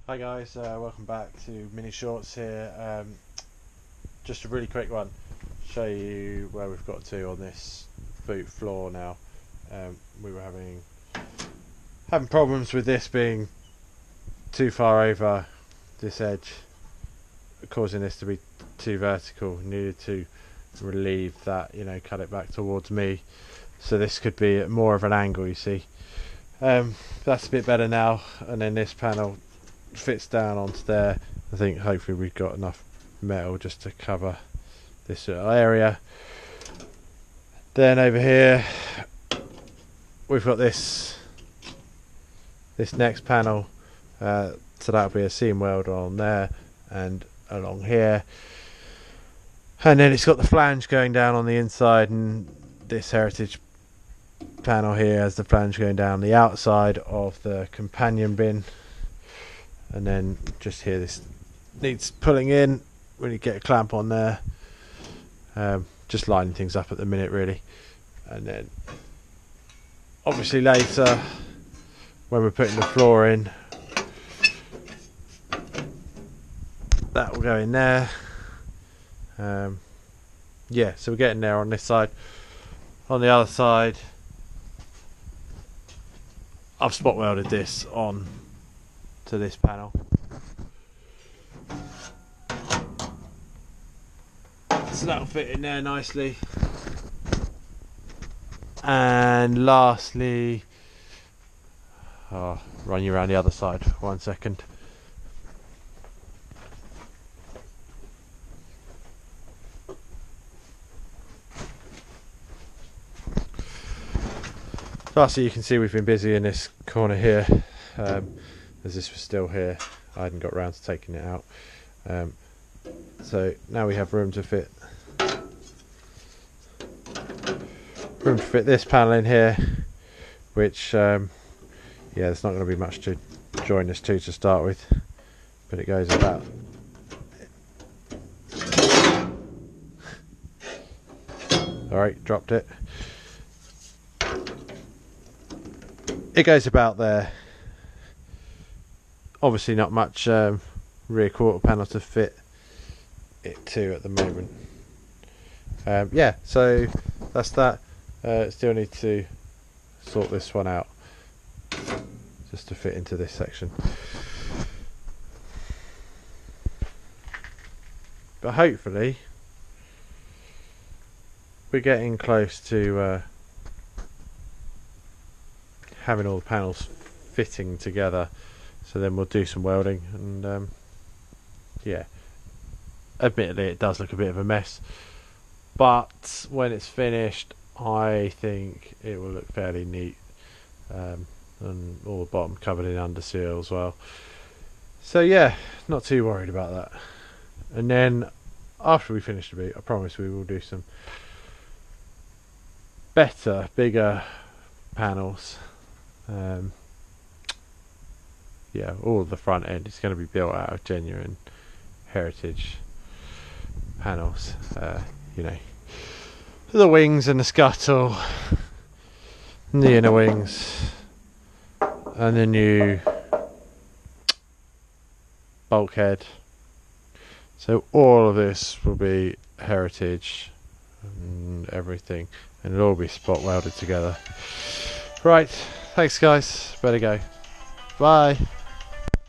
Hi guys, welcome back to Mini Shorts here. Just a really quick one, show you where we've got to on this boot floor now. We were having problems with this being too far over this edge, causing this to be too vertical. Needed to relieve that, cut it back towards me, so this could be at more of an angle, you see. That's a bit better now, and then this panel fits down onto there. I think hopefully we've got enough metal just to cover this little area. Then over here we've got this next panel, so that'll be a seam weld on there and along here, and then it's got the flange going down on the inside, and this Heritage panel here has the flange going down the outside of the companion bin. And then just here, this needs pulling in. We need to get a clamp on there. Just lining things up at the minute, really. And then obviously later, when we're putting the floor in, that will go in there. Yeah, so we're getting there on this side. On the other side, I've spot welded this on to this panel, so that'll fit in there nicely. And lastly, I'll run you around the other side for 1 second. Lastly, you can see we've been busy in this corner here, as this was still here. I hadn't got around to taking it out. So now we have room to fit this panel in here, which yeah, there's not going to be much to join this to start with, but it goes about alright, dropped it. It goes about there. Obviously not much rear quarter panel to fit it to at the moment. Yeah, so that's that. Still need to sort this one out just to fit into this section. But hopefully we're getting close to having all the panels fitting together. So then we'll do some welding, and yeah, admittedly it does look a bit of a mess, but when it's finished I think it will look fairly neat, and all the bottom covered in underseal as well. So yeah, not too worried about that. And then after we finish the boot, I promise we will do some better, bigger panels. Yeah, all of the front end is going to be built out of genuine Heritage panels. The wings and the scuttle, and the inner wings, and the new bulkhead. So all of this will be Heritage and everything, and it'll all be spot welded together. Right, thanks guys, better go. Bye.